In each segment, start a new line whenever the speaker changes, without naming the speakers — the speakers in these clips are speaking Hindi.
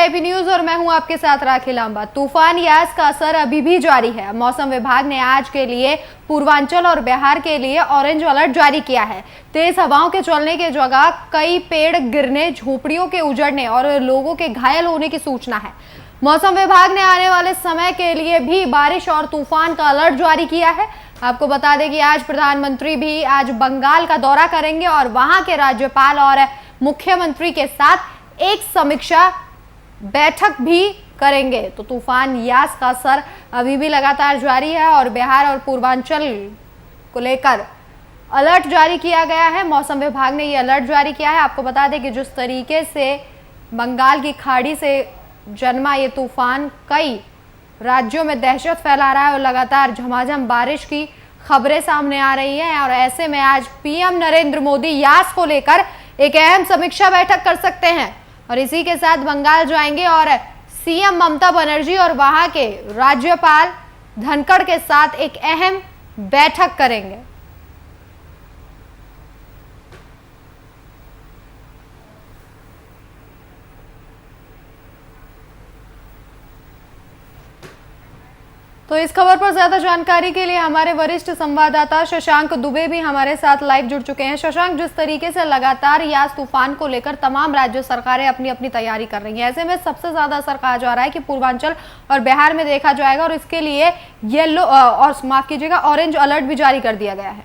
वीआईपी न्यूज और मैं हूं आपके साथ राखी लांबा। तूफान यास का असर अभी भी जारी है। मौसम विभाग ने आज के लिए पूर्वांचल और बिहार के लिए ऑरेंज अलर्ट जारी किया है। तेज हवाओं के चलने की जगह कई पेड़ गिरने, झोपड़ियों के उजड़ने और लोगों के घायल होने की सूचना है। मौसम विभाग ने आने वाले समय के लिए भी बारिश और तूफान का अलर्ट जारी किया है। आपको बता दें कि आज प्रधानमंत्री भी आज बंगाल का दौरा करेंगे और वहां के राज्यपाल और मुख्यमंत्री के साथ एक समीक्षा बैठक भी करेंगे। तो तूफान यास का असर अभी भी लगातार जारी है और बिहार और पूर्वांचल को लेकर अलर्ट जारी किया गया है। मौसम विभाग ने ये अलर्ट जारी किया है। आपको बता दें कि जिस तरीके से बंगाल की खाड़ी से जन्मा ये तूफान कई राज्यों में दहशत फैला रहा है और लगातार झमाझम बारिश की खबरें सामने आ रही हैं और ऐसे में आज पीएम नरेंद्र मोदी यास को लेकर एक अहम समीक्षा बैठक कर सकते हैं और इसी के साथ बंगाल जाएंगे और सीएम ममता बनर्जी और वहां के राज्यपाल धनखड़ के साथ एक अहम बैठक करेंगे। तो इस खबर पर ज्यादा जानकारी के लिए हमारे वरिष्ठ संवाददाता शशांक दुबे भी हमारे साथ लाइव जुड़ चुके हैं। शशांक, जिस तरीके से लगातार यास तूफान को लेकर तमाम राज्य सरकारें अपनी अपनी तैयारी कर रही हैं, ऐसे में सबसे ज्यादा असर कहा जा रहा है कि पूर्वांचल और बिहार में देखा जाएगा और इसके लिए येलो और माफ कीजिएगा ऑरेंज अलर्ट भी जारी कर दिया गया है।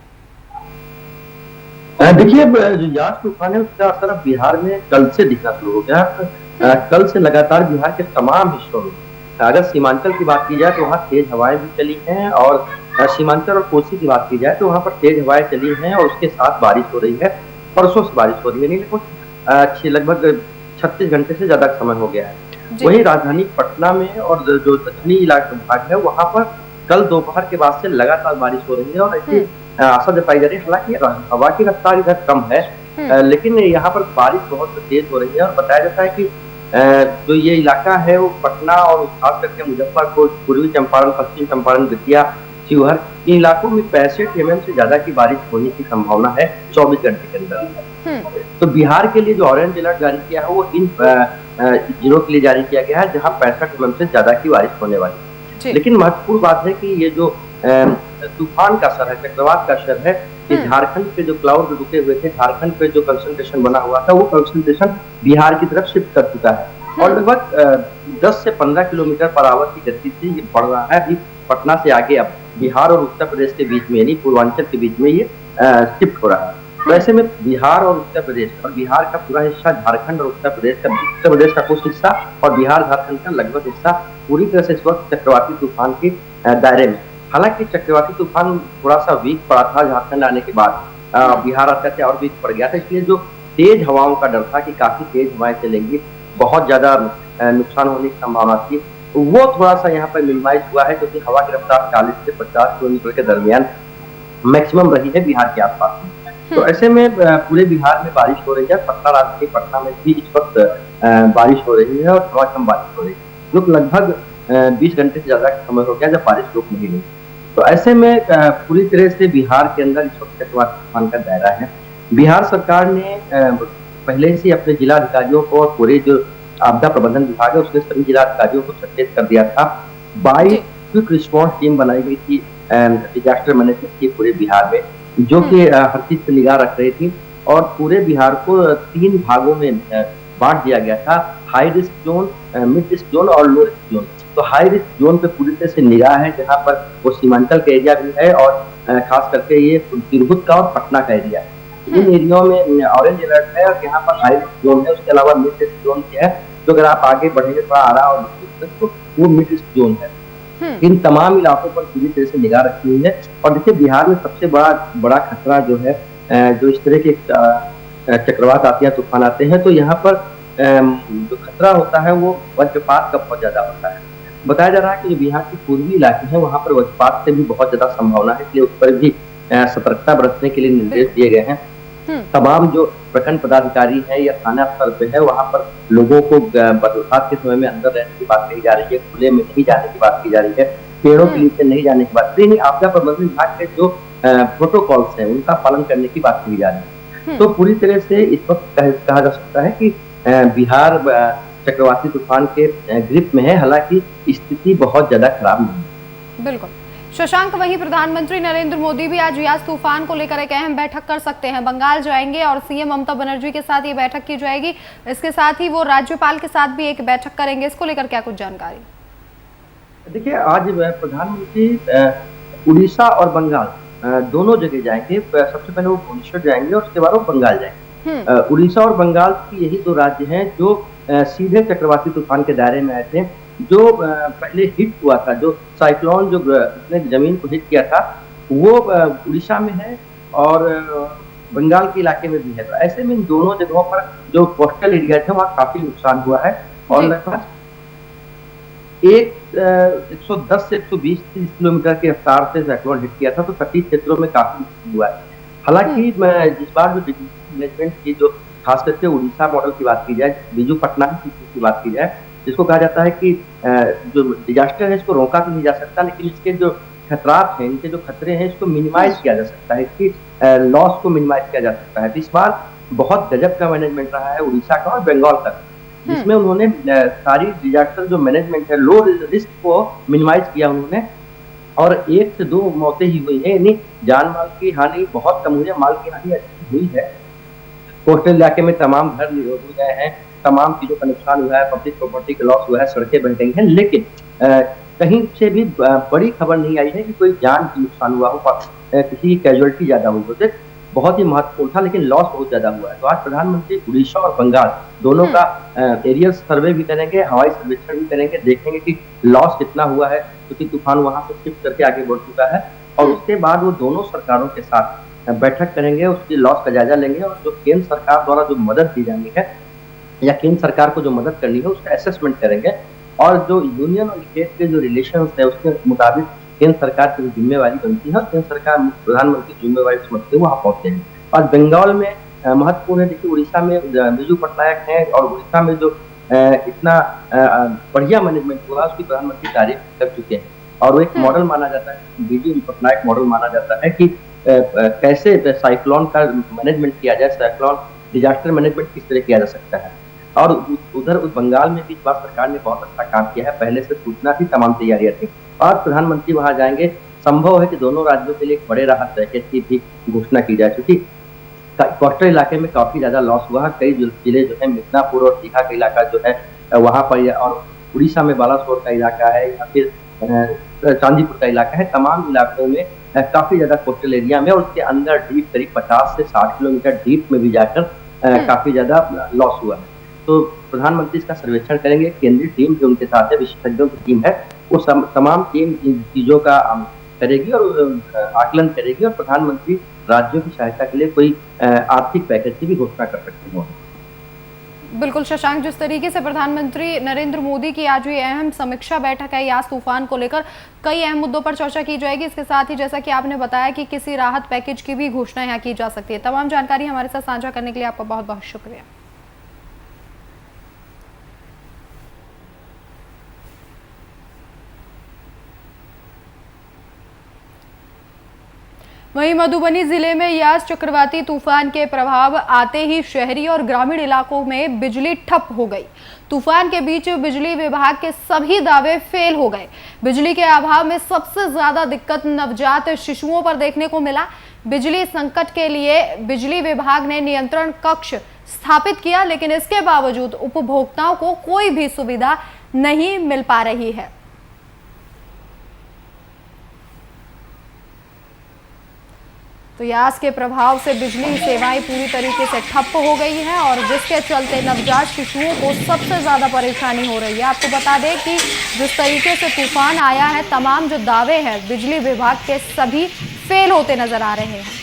देखिए, जो यास तूफान है उसका असर अब बिहार में कल से दिखना शुरू हो गया। कल से लगातार बिहार के तमाम हिस्सों में, अगर सीमांचल की बात की जाए तो वहाँ तेज हवाएं भी चली हैं और सीमांचल और कोसी की बात की जाए तो वहाँ पर तेज हवाएं चली हैं और उसके साथ बारिश हो रही है। परसों से बारिश हो रही है, नहीं लगभग 36 घंटे से ज्यादा समय हो गया है। वहीं राजधानी पटना में और जो दक्षिणी इलाका भाग है वहाँ पर कल दोपहर के बाद से लगातार बारिश हो रही है और ऐसी आशा जताई जा रही है। हालांकि हवा की रफ्तार इधर कम है, लेकिन यहाँ पर बारिश बहुत तेज हो रही है और बताया जाता है कि जो ये इलाका है वो पटना और खास करके मुजफ्फरपुर, पूर्वी चंपारण, पश्चिम चंपारण, दतिया, शिवहर, इन इलाकों में 65 mm से ज्यादा की बारिश होने की संभावना है 24 घंटे के अंदर। तो बिहार के लिए जो ऑरेंज अलर्ट जारी किया है वो इन जिलों के लिए जारी किया गया है जहां 65 mm से ज्यादा की बारिश होने वाली है। लेकिन महत्वपूर्ण बात है कि ये जो तूफान का असर है, चक्रवात का असर है, कि झारखंड पे जो क्लाउड रुके हुए थे, झारखंड पे जो कंसंट्रेशन बना हुआ था वो कंसंट्रेशन बिहार की तरफ शिफ्ट कर चुका है और लगभग 10 से 15 किलोमीटर पर आवर की गति से ये बढ़ रहा है। अभी पटना से आगे अब बिहार और उत्तर प्रदेश के बीच में, यानी पूर्वांचल के बीच में ये शिफ्ट हो रहा है। तो ऐसे में बिहार और उत्तर प्रदेश और बिहार का पूरा हिस्सा, झारखंड और उत्तर प्रदेश का कुछ हिस्सा और बिहार झारखंड का लगभग हिस्सा पूरी तरह से इस वक्त चक्रवाती तूफान के दायरे में। हालांकि चक्रवाती तूफान थोड़ा सा वीक पड़ा था झारखंड आने के बाद, बिहार आते थे और वीक पड़ गया था, इसलिए जो तेज हवाओं का डर था कि काफी तेज हवाएं चलेंगी, बहुत ज्यादा नुकसान होने की संभावना थी, वो थोड़ा सा यहाँ पर मिनिमाइज हुआ है क्योंकि हवा की रफ्तार 40 से 50 किलोमीटर के दरमियान मैक्सिमम रही है बिहार के आसपास में। तो ऐसे में पूरे बिहार में बारिश हो रही है। पटना, राजधानी पटना में भी इस वक्त बारिश हो रही है और झमाझम बारिश हो रही है, जो लगभग 20 घंटे से ज्यादा का समय हो गया जब बारिश रुक नहीं रही। तो ऐसे में पूरी तरह से बिहार के अंदर इस वक्त चक्रवाती तूफान का दायरा है। बिहार सरकार ने पहले से अपने जिला अधिकारियों को और पूरे जो आपदा प्रबंधन विभाग है उसके सभी जिला अधिकारियों को सचेत कर दिया था। 22 क्विक रिस्पॉन्स टीम बनाई गई थी डिजास्टर मैनेजमेंट की पूरे बिहार में, जो कि हर चीज पर निगाह रख रही थी और पूरे बिहार को 3 भागों में बांट दिया गया था, high risk zone, mid risk zone और लो रिस्क जोन। तो हाई रिस्क जोन पे पूरी तरह से निगाह है जहाँ पर वो सीमांचल का एरिया भी है और खास करके ये तिरहुत का और पटना का एरिया है। इन एरियाओं में ऑरेंज अलर्ट है और यहाँ पर हाई रिस्क जोन है। उसके अलावा मिड रिस्क जोन क्या है, तो अगर आप आगे बढ़ेंगे थोड़ा आ रहा और तो वो मिड रिस्क जोन है। इन तमाम इलाकों पर पूरी तरह से निगाह रखी हुई है और देखिए बिहार में सबसे बड़ा खतरा जो है, जो इस तरह के चक्रवात आते हैं, तूफान आते हैं, तो यहाँ पर जो खतरा होता है वो वज्रपात का बहुत ज्यादा होता है। बताया जा रहा है कि जो बिहार के पूर्वी इलाके हैं वहां पर वज्रपात से भी बहुत ज्यादा संभावना है, इसलिए उस पर भी सतर्कता बरतने के लिए निर्देश दिए गए हैं। तमाम जो प्रखंड पदाधिकारी है या थाना स्तर पे है वहां पर लोगों को बरसात के समय में अंदर रहने की बात कही जा रही है, खुले में नहीं जाने की बात की जा रही है, पेड़ों के नीचे नहीं जाने की बात, नहीं आपदा प्रबंधन विभाग के जो प्रोटोकॉल्स हैं उनका पालन करने की बात कही जा रही है। तो पूरी तरह से इस वक्त कहा जा सकता है कि बिहार चक्रवाती तूफान के ग्रिप में है। हालांकि स्थिति बहुत ज्यादा खराब नहीं है।
बिल्कुल शशांक, वहीं प्रधानमंत्री नरेंद्र मोदी भी आज यास तूफान को लेकर एक अहम बैठक कर सकते हैं। बंगाल जाएंगे और सीएम ममता बनर्जी के साथ ये बैठक की जाएगी। इसके साथ ही वो राज्यपाल के साथ भी एक बैठक करेंगे। इसको लेकर क्या कुछ जानकारी?
देखिए, आज प्रधानमंत्री उड़ीसा और बंगाल दोनों जगह जाएंगे। सबसे पहले वो भुवनेश्वर जाएंगे और उसके बाद वो बंगाल जाएंगे। उड़ीसा और बंगाल की यही दो राज्य हैं जो सीधे चक्रवाती तूफान के दायरे में आए थे। जो पहले हिट हुआ था, जो साइक्लोन जो उसने जमीन को हिट किया था, वो उड़ीसा में है और बंगाल के इलाके में भी है। तो ऐसे में इन दोनों जगहों पर जो कोस्टल एरिया थे वहाँ काफी नुकसान हुआ है और लगभग 110 से 120-30 किलोमीटर की रफ्तार से साइक्लोन हिट किया था। तो तटीय क्षेत्रों में काफी हुआ है। हालांकि इस बार जो मैनेजमेंट की जो खास करके उड़ीसा मॉडल की बात की जाए, बीजू पटनायक की बात की जाए, जिसको कहा जाता है कि जो डिजास्टर है इसको रोका तो नहीं जा सकता, लेकिन इसके जो खतरात हैं, इनके जो खतरे हैं, इसको मिनिमाइज किया जा सकता है, इसकी लॉस को मिनिमाइज किया जा सकता है। तो इस बार बहुत गजब का मैनेजमेंट रहा है उड़ीसा का और बंगाल का, जिसमें उन्होंने सारी डिजास्टर जो मैनेजमेंट है, लो रिस्क को मिनिमाइज किया उन्होंने। और 1 से 2 मौतें ही हुई है, यानी जान माल की हानि बहुत कम हुई है, माल की हानि अच्छी हुई है। कोस्टल इलाके में तमाम घर हो गए हैं, तमाम चीजों का नुकसान हुआ है, पब्लिक प्रॉपर्टी का लॉस हुआ है, सड़कें बह गई हैं, लेकिन कहीं से भी बड़ी खबर नहीं आई है कि कोई जान की नुकसान हुआ हो, किसी की कैजुअलिटी ज्यादा हुई हो। बहुत ही महत्वपूर्ण था, लेकिन लॉस बहुत ज्यादा हुआ है। तो आज प्रधानमंत्री उड़ीसा और बंगाल दोनों का एरियल सर्वे भी करेंगे, हवाई सर्वेक्षण भी करेंगे, देखेंगे कि लॉस कितना हुआ है, क्योंकि तूफान वहां से शिफ्ट करके आगे बढ़ चुका है। और उसके बाद वो दोनों सरकारों के साथ बैठक करेंगे, उसकी लॉस का जायजा लेंगे और जो केंद्र सरकार द्वारा जो मदद दी जानी है या केंद्र सरकार को जो मदद करनी है उसका असेसमेंट करेंगे। और जो यूनियन और स्टेट के जो रिलेशन है उसके मुताबिक केंद्र सरकार की जिम्मेवारी बनती है और केंद्र सरकार प्रधानमंत्री जिम्मेवारी समझते हुए वहाँ पहुंचते हैं। और बंगाल में महत्वपूर्ण है, देखिए उड़ीसा में बीजू पटनायक हैं और उड़ीसा में जो इतना बढ़िया मैनेजमेंट हुआ उसकी प्रधानमंत्री तारीफ कर चुके हैं। और वो एक मॉडल माना जाता है, बीजू पटनायक मॉडल माना जाता है कि कैसे साइक्लोन का मैनेजमेंट किया जाए, साइक्लोन डिजास्टर मैनेजमेंट किस तरह किया जा सकता है। और उधर बंगाल में भी इस बार सरकार ने बहुत अच्छा काम किया है, पहले से सूचना थी, तमाम तैयारियां थी। और प्रधानमंत्री वहां जाएंगे, संभव है कि दोनों राज्यों के लिए एक बड़े राहत पैकेज की भी घोषणा की जाए, क्योंकि कोस्टल इलाके में काफी ज्यादा लॉस हुआ है। कई जिले जो है, मिदनापुर और दीघा का इलाका जो है वहां पर, और उड़ीसा में बालासोर का इलाका है या फिर चांदीपुर का इलाका है, तमाम इलाकों में काफी ज्यादा कोस्टल एरिया में और उसके अंदर डीप करीब 50 से 60 किलोमीटर डीप में भी जाकर काफी ज्यादा लॉस हुआ है। तो प्रधानमंत्री इसका सर्वेक्षण करेंगे, केंद्रीय टीम जो उनके साथ है, विशेषज्ञों की टीम है, वो तमाम टीम इन चीजों का करेगी और आकलन करेगी और प्रधानमंत्री राज्यों की सहायता के लिए कोई आर्थिक पैकेज की भी घोषणा कर सकते हैं।
बिल्कुल शशांक, जिस तरीके से प्रधानमंत्री नरेंद्र मोदी की आज ये अहम समीक्षा बैठक है यास तूफान को लेकर, कई अहम मुद्दों पर चर्चा की जाएगी। इसके साथ ही जैसा कि आपने बताया कि किसी राहत पैकेज की भी घोषणा यहाँ की जा सकती है। तमाम जानकारी हमारे साथ साझा करने के लिए आपका बहुत बहुत शुक्रिया। वहीं मधुबनी जिले में यास चक्रवाती तूफान के प्रभाव आते ही शहरी और ग्रामीण इलाकों में बिजली ठप हो गई। तूफान के बीच बिजली विभाग के सभी दावे फेल हो गए। बिजली के अभाव में सबसे ज्यादा दिक्कत नवजात शिशुओं पर देखने को मिला। बिजली संकट के लिए बिजली विभाग ने नियंत्रण कक्ष स्थापित किया, लेकिन इसके बावजूद उपभोक्ताओं को कोई भी सुविधा नहीं मिल पा रही है। तो यास के प्रभाव से बिजली सेवाएं पूरी तरीके से ठप हो गई हैं और जिसके चलते नवजात शिशुओं को सबसे ज़्यादा परेशानी हो रही है। आपको बता दें कि जिस तरीके से तूफान आया है, तमाम जो दावे हैं बिजली विभाग के सभी फेल होते नजर आ रहे हैं।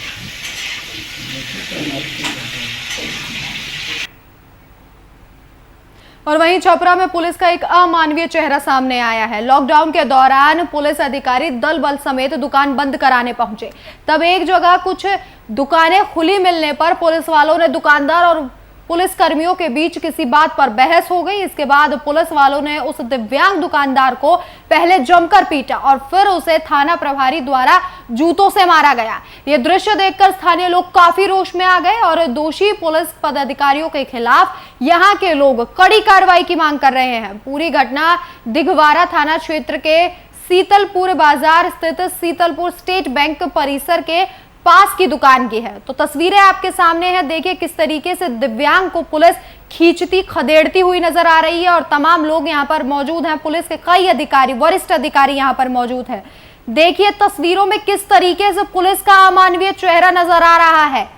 और वहीं छपरा में पुलिस का एक अमानवीय चेहरा सामने आया है। लॉकडाउन के दौरान पुलिस अधिकारी दल बल समेत दुकान बंद कराने पहुंचे, तब एक जगह कुछ दुकानें खुली मिलने पर पुलिस वालों ने दुकानदार और पुलिस कर्मियों के बीच किसी बात पर बहस हो गई। इसके बाद पुलिस वालों ने उस दिव्यांग दुकानदार को पहले जमकर पीटा और फिर उसे थाना प्रभारी द्वारा जूतों से मारा गया। ये दृश्य देखकर स्थानीय लोग काफी रोष में आ गए और दोषी पुलिस पदाधिकारियों के खिलाफ यहाँ के लोग कड़ी कार्रवाई की मांग कर रहे हैं। पूरी घटना दिघवारा थाना क्षेत्र के शीतलपुर बाजार स्थित शीतलपुर स्टेट बैंक परिसर के पास की दुकान की है। तो तस्वीरें आपके सामने हैं, देखिए किस तरीके से दिव्यांग को पुलिस खींचती खदेड़ती हुई नजर आ रही है और तमाम लोग यहाँ पर मौजूद हैं। पुलिस के कई अधिकारी, वरिष्ठ अधिकारी यहाँ पर मौजूद हैं। देखिए तस्वीरों में किस तरीके से पुलिस का अमानवीय चेहरा नजर आ रहा है।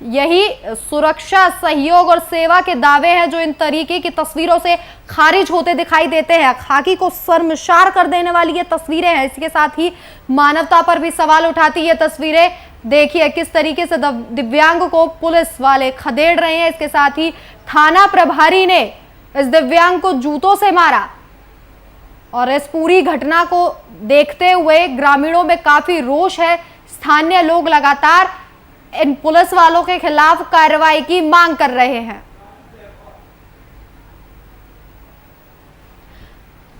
यही सुरक्षा, सहयोग और सेवा के दावे हैं जो इन तरीके की तस्वीरों से खारिज होते दिखाई देते हैं। खाकी को शर्मसार कर देने वाली ये तस्वीरें हैं। इसके साथ ही मानवता पर भी सवाल उठाती ये तस्वीरें। देखिए किस तरीके से दिव्यांग को पुलिस वाले खदेड़ रहे हैं। इसके साथ ही थाना प्रभारी ने इस दिव्यांग को जूतों से मारा और इस पूरी घटना को देखते हुए ग्रामीणों में काफी रोष है। स्थानीय लोग लगातार इन पुलिस वालों के खिलाफ कार्रवाई की मांग कर रहे हैं।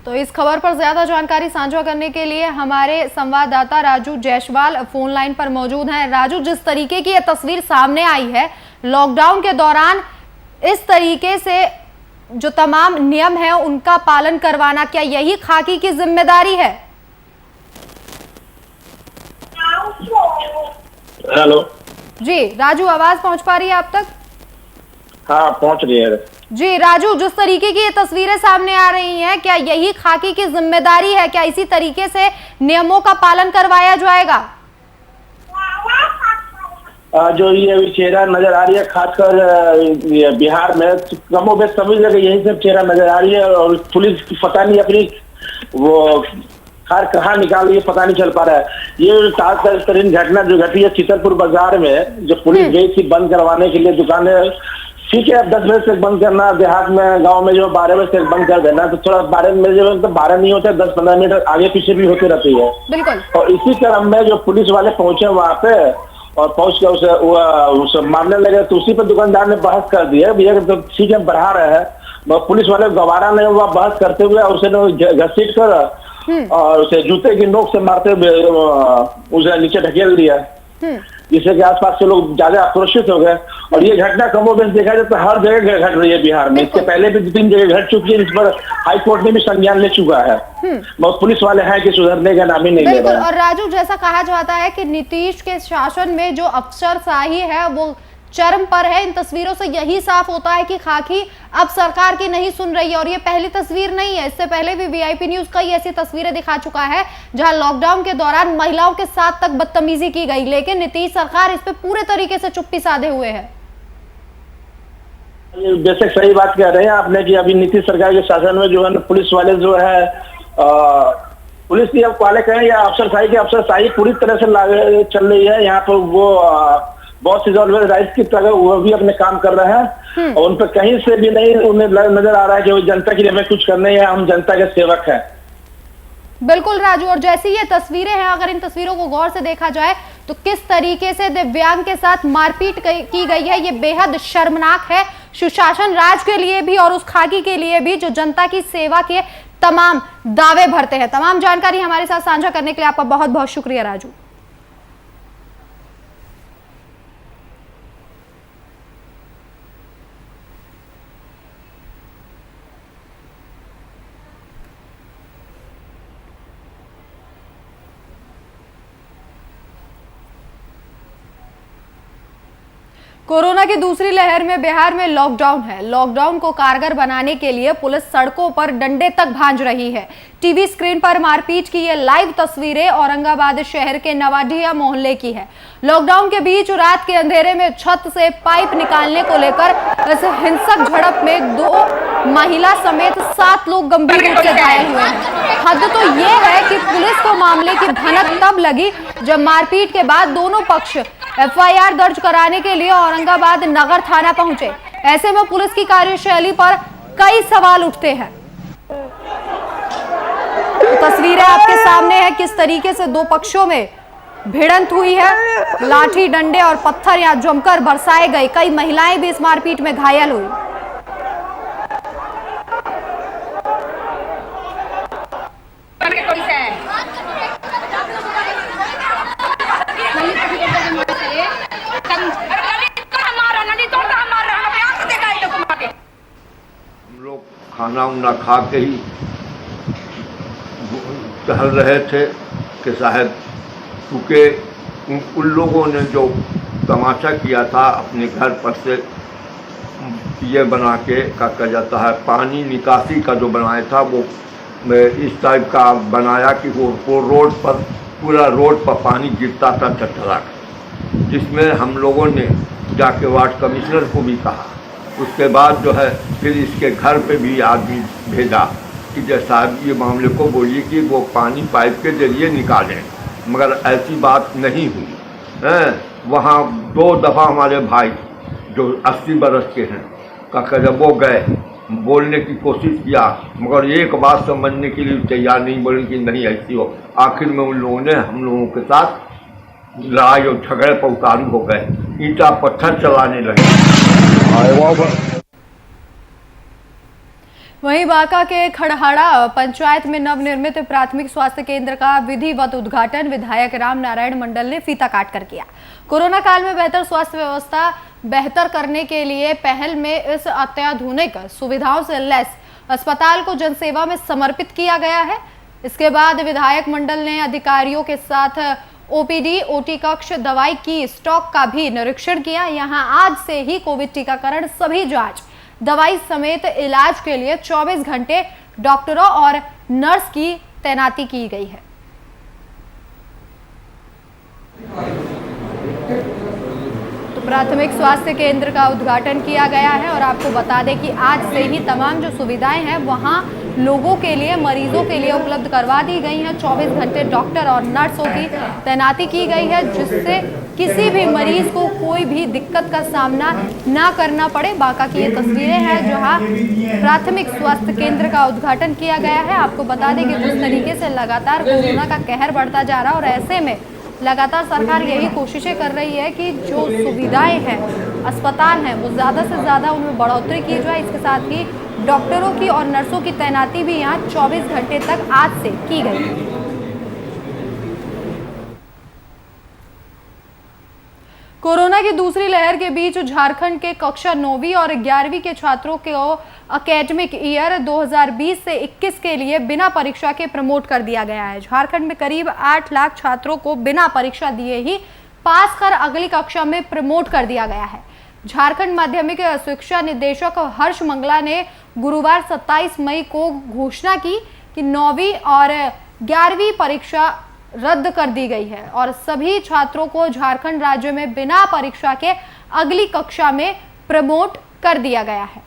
तो इस खबर पर ज्यादा जानकारी साझा करने के लिए हमारे संवाददाता राजू जायसवाल फोन लाइन पर मौजूद हैं। राजू, जिस तरीके की यह तस्वीर सामने आई है, लॉकडाउन के दौरान इस तरीके से जो तमाम नियम है उनका पालन करवाना, क्या यही खाकी की जिम्मेदारी है?
हेलो
जी राजू, आवाज पहुंच पा रही है आप तक?
हाँ, पहुंच रही है
जी राजू, जिस तरीके की ये तस्वीरें सामने आ रही हैं, क्या यही खाकी की जिम्मेदारी है? क्या इसी तरीके से नियमों का पालन करवाया जाएगा?
जो ये चेहरा नजर आ रही है, खासकर बिहार में कमोबेश सभी जगह यही सब चेहरा नजर आ रही है और पुलिस की पता नहीं अपनी वो खार कहाँ निकाल रही है, पता नहीं चल पा रहा है। ये ताजतरीन घटना जो घटी है शीतलपुर बाजार में, जो पुलिस गई थी बंद करवाने के लिए दुकानें, ठीक है 10 बजे तक बंद करना, देहात में गांव में जो 12 बजे तक बंद कर देना, तो थोड़ा 12 बजे तो 12 नहीं होता, 10-15 मिनट आगे पीछे भी होती रहती है।
बिल्कुल।
और इसी क्रम में जो पुलिस वाले पहुंचे वहां पे और पहुंच के उसे मारने लगे, तो उसी पर दुकानदार ने बहस कर दिया, भैया तो ठीक है बढ़ा रहे हैं। पुलिस वाले गवारा नहीं हुआ बहस करते हुए और उसे घसीट कर और उसे जूते की नोक से मारते हुए उसे नीचे ढकेल दिया, जिससे कि आसपास के लोग ज्यादा आक्रोशित हो गए। और ये घटना कमोबेश देखा जाए तो हर जगह घट रही है बिहार में। इसके पहले भी 2-3 जगह घट चुकी है, इस पर हाई कोर्ट ने भी संज्ञान ले चुका है। बहुत पुलिस वाले हैं कि सुधरने का नाम ही नहीं ले रहे हैं।
और राजू, जैसा कहा जाता है कि नीतीश के शासन में जो अफसरशाही है वो चरम पर है। इन तस्वीरों से यही साफ होता है कि खाकी अब सरकार की नहीं सुन रही है। और ये पहली तस्वीर नहीं है, इससे पहले भी वीआईपी न्यूज कई ऐसी तस्वीरें दिखा चुका है जहां लॉकडाउन के दौरान महिलाओं के साथ तक बदतमीजी की गई, लेकिन नीतीश सरकार इस पे पूरे तरीके से चुप्पी साधे हुए है।
बेशक सही बात कह रहे हैं आपने कि अभी नीतीश सरकार के शासन में जो है पुलिस वाले जो है पुलिस की अब वाले कहें या अफसरशाही की अफसरशाही पूरी तरह से चल रही है। यहाँ पर वो बहुत सी राइस की तरह वो भी अपने काम कर रहे हैं और उन पर कहीं से भी नहीं उन्हें नजर आ रहा है कि वो जनता के लिए हमें कुछ करने या हम जनता के सेवक हैं।
बिल्कुल राजू, और जैसी ये तस्वीरें हैं, अगर इन तस्वीरों को गौर से देखा जाए तो किस तरीके से दिव्यांग के साथ मारपीट की गई है, ये बेहद शर्मनाक है सुशासन राज के लिए भी और उस खाकी के लिए भी जो जनता की सेवा के तमाम दावे भरते हैं। तमाम जानकारी हमारे साथ साझा करने के लिए आपका बहुत बहुत शुक्रिया राजू। कोरोना की दूसरी लहर में बिहार में लॉकडाउन है। लॉकडाउन को कारगर बनाने के लिए पुलिस सड़कों पर डंडे तक भांज रही है। टीवी स्क्रीन पर मारपीट की ये लाइव तस्वीरें औरंगाबाद शहर के नवाडिया मोहल्ले की है। लॉकडाउन के बीच रात के अंधेरे में छत से पाइप निकालने को लेकर इस हिंसक झड़प में 2 महिला समेत 7 लोग गंभीर रूप से घायल हुए हैं। हद तो ये है कि पुलिस को मामले की भनक तब लगी जब मारपीट के बाद दोनों पक्ष एफआईआर दर्ज कराने के लिए औरंगाबाद नगर थाना पहुंचे। ऐसे में पुलिस की कार्यशैली पर कई सवाल उठते हैं। तो तस्वीरें आपके सामने हैं किस तरीके से 2 पक्षों में भिड़ंत हुई है। लाठी डंडे और पत्थर यहां जमकर बरसाए गए। कई महिलाएं भी इस मारपीट में घायल हुई।
हम लोग खाना उना खा के ही टहल रहे थे कि शायद चूँकि उन लोगों ने जो तमाशा किया था अपने घर पर से ये बना के क्या कहा जाता है पानी निकासी का जो बनाया था वो इस टाइप का बनाया कि वो रोड पर पूरा रोड पर पानी गिरता था चटरा, जिसमें हम लोगों ने जाके वार्ड कमिश्नर को भी कहा। उसके बाद जो है फिर इसके घर पे भी आदमी भेजा कि जैसा ये मामले को बोलिए कि वो पानी पाइप के जरिए निकालें, मगर ऐसी बात नहीं हुई है। वहाँ 2 दफ़ा हमारे भाई जो 80 बरस के हैं का जब वो गए बोलने की कोशिश किया, मगर एक बात समझने के लिए तैयार नहीं, बोले कि नहीं ऐसी हो। आखिर में उन लोगों ने हम लोगों के साथ लड़ाई और झगड़े पर उतारू हो गए, ईंटा पत्थर चलाने लगे।
वहीं बांका के खड़हाड़ा पंचायत में नवनिर्मित प्राथमिक स्वास्थ्य केंद्र का विधिवत उद्घाटन विधायक राम नारायण मंडल ने फीता काट कर किया। कोरोना काल में बेहतर स्वास्थ्य व्यवस्था बेहतर करने के लिए पहल में इस अत्याधुनिक सुविधाओं से लैस अस्पताल को जनसेवा में समर्पित किया गया है। इसके बाद विधायक मंडल ने अधिकारियों के साथ ओपीडी, ओटी कक्ष, दवाई की स्टॉक का भी निरीक्षण किया। यहाँ आज से ही कोविड टीकाकरण, सभी जांच, दवाई समेत इलाज के लिए 24 घंटे डॉक्टरों और नर्स की तैनाती की गई है। तो प्राथमिक स्वास्थ्य केंद्र का उद्घाटन किया गया है और आपको बता दें कि आज से ही तमाम जो सुविधाएं हैं वहां लोगों के लिए, मरीजों के लिए उपलब्ध करवा दी गई हैं। 24 घंटे डॉक्टर और नर्सों की तैनाती की गई है, जिससे किसी भी मरीज को कोई भी दिक्कत का सामना ना करना पड़े। बांका की ये तस्वीरें हैं जहां प्राथमिक स्वास्थ्य केंद्र का उद्घाटन किया गया है। आपको बता दें कि जिस तरीके से लगातार कोरोना का कहर बढ़ता जा रहा है और ऐसे में लगातार सरकार यही कोशिशें कर रही है कि जो सुविधाएं हैं, अस्पताल हैं, वो ज़्यादा से ज़्यादा उनमें बढ़ोतरी की जाए। इसके साथ ही डॉक्टरों की और नर्सों की तैनाती भी यहाँ 24 घंटे तक आज से की गई है। कोरोना की दूसरी लहर के बीच झारखंड के कक्षा 9वीं और 11वीं के छात्रों को एकेडमिक ईयर 2020 से 21 के लिए बिना परीक्षा के प्रमोट कर दिया गया है। झारखंड में करीब 8 लाख छात्रों को बिना परीक्षा दिए ही पास कर अगली कक्षा में प्रमोट कर दिया गया है। झारखंड माध्यमिक शिक्षा निदेशक हर्ष मंगला ने गुरुवार 27 मई को घोषणा की कि 9वीं और 11वीं परीक्षा रद्द कर दी गई है और सभी छात्रों को झारखंड राज्य में बिना परीक्षा के अगली कक्षा में प्रमोट कर दिया गया है।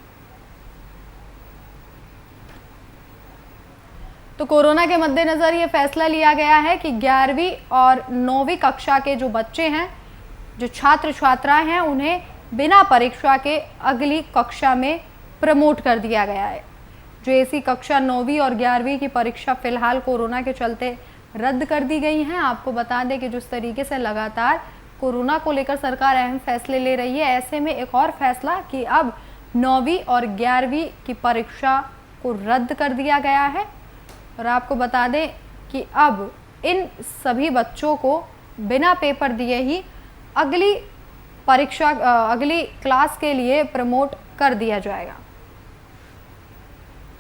तो कोरोना के मद्देनजर ये फैसला लिया गया है कि 11वीं और 9वीं कक्षा के जो बच्चे हैं, जो छात्र छात्राएं हैं, उन्हें बिना परीक्षा के अगली कक्षा में प्रमोट कर दिया गया है। जो ऐसी कक्षा 9वीं और 11वीं की परीक्षा फिलहाल कोरोना के चलते रद्द कर दी गई हैं। आपको बता दें कि जिस तरीके से लगातार कोरोना को लेकर सरकार अहम फैसले ले रही है, ऐसे में एक और फैसला कि अब 9वीं और 11वीं की परीक्षा को रद्द कर दिया गया है। और आपको बता दें कि अब इन सभी बच्चों को बिना पेपर दिए ही अगली परीक्षा, अगली क्लास के लिए प्रमोट कर दिया जाएगा।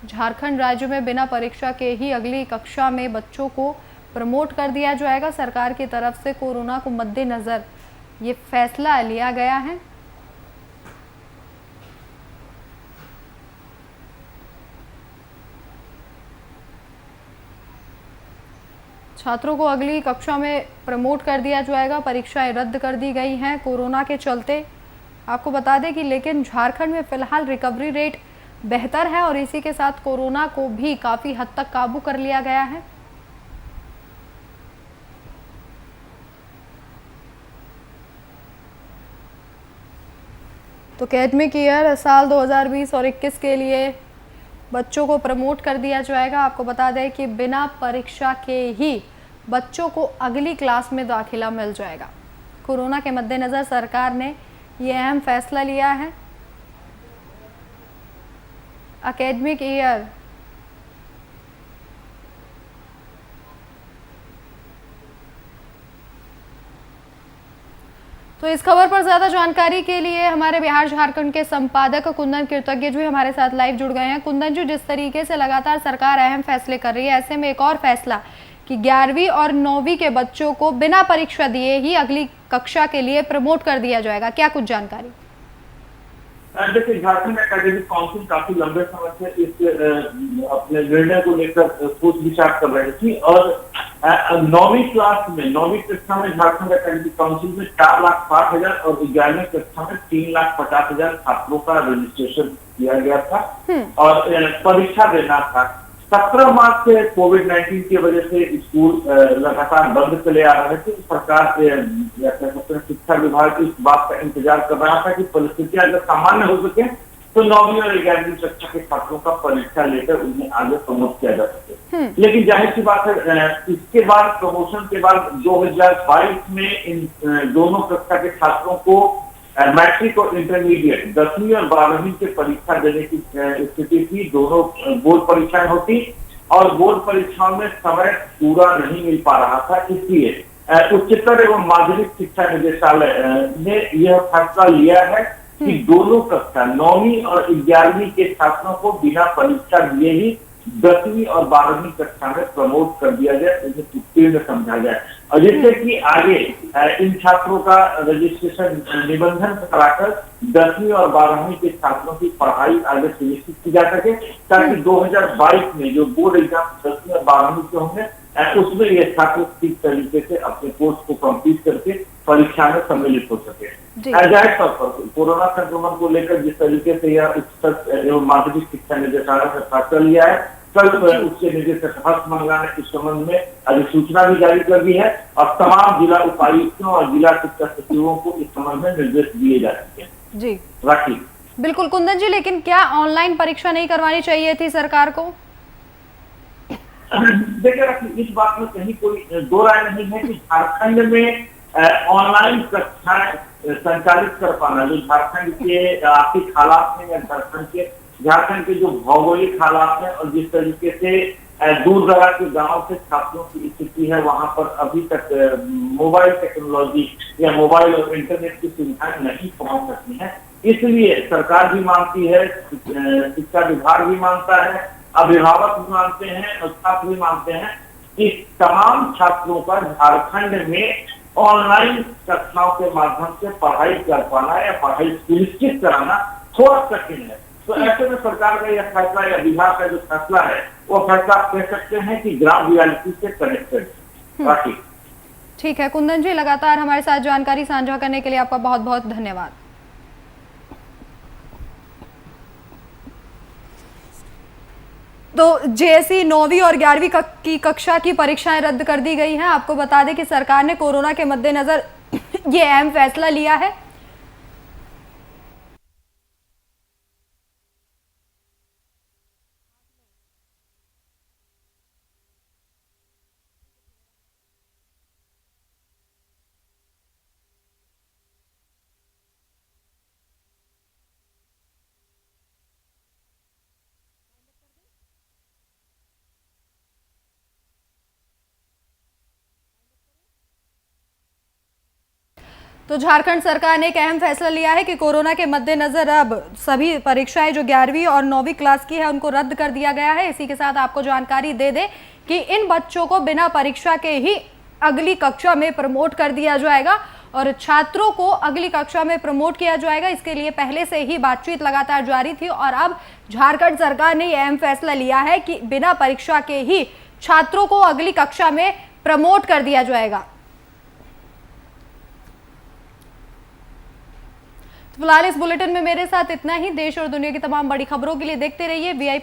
झारखंड राज्य में बिना परीक्षा के ही अगली कक्षा में बच्चों को प्रमोट कर दिया जाएगा। सरकार की तरफ से कोरोना को मद्देनजर ये फैसला लिया गया है। छात्रों को अगली कक्षा में प्रमोट कर दिया जाएगा। परीक्षाएं रद्द कर दी गई हैं कोरोना के चलते। आपको बता दें कि लेकिन झारखंड में फिलहाल रिकवरी रेट बेहतर है और इसी के साथ कोरोना को भी काफ़ी हद तक काबू कर लिया गया है। तो एकेडमिक ईयर साल 2020 और 21 के लिए बच्चों को प्रमोट कर दिया जाएगा। आपको बता दें कि बिना परीक्षा के ही बच्चों को अगली क्लास में दाखिला मिल जाएगा। कोरोना के मद्देनज़र सरकार ने ये अहम फैसला लिया है। एकेडमिक ईयर तो इस खबर पर ज्यादा जानकारी के लिए हमारे बिहार झारखंड के संपादक कुंदन कृतज्ञ जी हमारे साथ लाइव जुड़ गए हैं। कुंदन जी, जिस तरीके से लगातार सरकार अहम फैसले कर रही है, ऐसे में एक और फैसला कि 11वीं और 9वीं के बच्चों को बिना परीक्षा दिए ही अगली कक्षा के लिए प्रमोट कर दिया जाएगा, क्या कुछ जानकारी?
देखिए, झारखंड एकेडमिक काउंसिल काफी लंबे समय से इस अपने निर्णय को लेकर सोच विचार कर रही थी और 9वीं क्लास में 9वीं कक्षा में झारखंड एकेडमिक काउंसिल में 4,60,000 और 11वीं कक्षा में 3,50,000 छात्रों का रजिस्ट्रेशन किया गया था और परीक्षा देना था। 17 मार्च से कोविड-19 की वजह से स्कूल लगातार बंद चले आ रहे थे। सरकार शिक्षा विभाग इस बात का इंतजार कर रहा था कि परिस्थितियां अगर सामान्य हो सके तो 9वीं और 11वीं कक्षा के छात्रों का परीक्षा लेकर उन्हें आगे प्रमोट किया जा सके। लेकिन जाहिर सी बात है, इसके बाद प्रमोशन के बाद 2022 में इन दोनों कक्षा के छात्रों को मैट्रिक और इंटरमीडिएट 10वीं और 12वीं की परीक्षा देने की स्थिति थी। दोनों बोर्ड परीक्षाएं होती और बोर्ड परीक्षाओं में समय पूरा नहीं मिल पा रहा था। इसलिए उच्चतर एवं माध्यमिक शिक्षा निदेशालय ने यह फैसला लिया है कि दोनों कक्षा 9वीं और 11वीं के छात्रों को बिना परीक्षा दिए ही 10वीं और 12वीं कक्षा में प्रमोट कर दिया जाए, उन्हें उत्तीर्ण समझा जाए और जिससे कि आगे इन छात्रों का रजिस्ट्रेशन निबंधन कराकर 10वीं और 12वीं के छात्रों की पढ़ाई आगे सुनिश्चित की जा सके, ताकि 2022 में जो बोर्ड एग्जाम 10वीं और 12वीं के होंगे उसमें ये छात्र ठीक तरीके से अपने कोर्स को कंप्लीट करके परीक्षा में सम्मिलित हो सके। जाहिर तौर पर कोरोना संक्रमण को लेकर जिस तरीके से यह उच्चतर एवं माध्यमिक शिक्षा निदेशालय ने फैसला लिया है, कल उच्च निदेशक हर्ष मंगला ने इस संबंध में अधिसूचना भी जारी कर दी है और तमाम जिला उपायुक्तों और जिला शिक्षा सचिवों को इस संबंध में निर्देश दिए जा चुके हैं।
जी
राखी।
बिल्कुल कुंदन जी, लेकिन क्या ऑनलाइन परीक्षा नहीं करवानी चाहिए थी सरकार को?
देखिए राखी, इस बात में कहीं कोई दो राय नहीं है कि झारखंड में ऑनलाइन कक्षाएं संचालित कर पाना, जो झारखंड के आर्थिक हालात हैं या झारखंड के जो भौगोलिक हालात हैं और जिस तरीके से दूर दराज के गांव से छात्रों की स्थिति है, वहां पर अभी तक मोबाइल टेक्नोलॉजी या मोबाइल और इंटरनेट की सुविधाएं नहीं पहुंच सकती हैं। इसलिए सरकार भी मानती है, शिक्षा विभाग भी मानता है, अभिभावक भी मानते हैं और छात्र भी मानते हैं कि तमाम छात्रों का झारखंड में ऑनलाइन कक्षाओं के माध्यम से पढ़ाई कर पाना या पढ़ाई सुनिश्चित कराना थोड़ा कठिन है। तो ऐसे में सरकार का यह फैसला या विभाग का जो फैसला है वो फैसला आप कह सकते हैं कि ग्राउंड रियलिटी से कनेक्टेड है।
ठीक है कुंदन जी, लगातार हमारे साथ जानकारी साझा करने के लिए आपका बहुत बहुत धन्यवाद। तो जेएससी 9वीं और 11वीं की कक्षा की परीक्षाएं रद्द कर दी गई हैं। आपको बता दें कि सरकार ने कोरोना के मद्देनजर ये अहम फैसला लिया है। तो झारखंड सरकार ने एक अहम फैसला लिया है कि कोरोना के मद्देनजर अब सभी परीक्षाएं जो 11वीं और 9वीं क्लास की है उनको रद्द कर दिया गया है। इसी के साथ आपको जानकारी दे दें कि इन बच्चों को बिना परीक्षा के ही अगली कक्षा में प्रमोट कर दिया जाएगा और छात्रों को अगली कक्षा में प्रमोट किया जाएगा। इसके लिए पहले से ही बातचीत लगातार जारी थी और अब झारखंड सरकार ने यह अहम फैसला लिया है कि बिना परीक्षा के ही छात्रों को अगली कक्षा में प्रमोट कर दिया जाएगा। फिलहाल इस बुलेटिन में मेरे साथ इतना ही। देश और दुनिया की तमाम बड़ी खबरों के लिए देखते रहिए VIP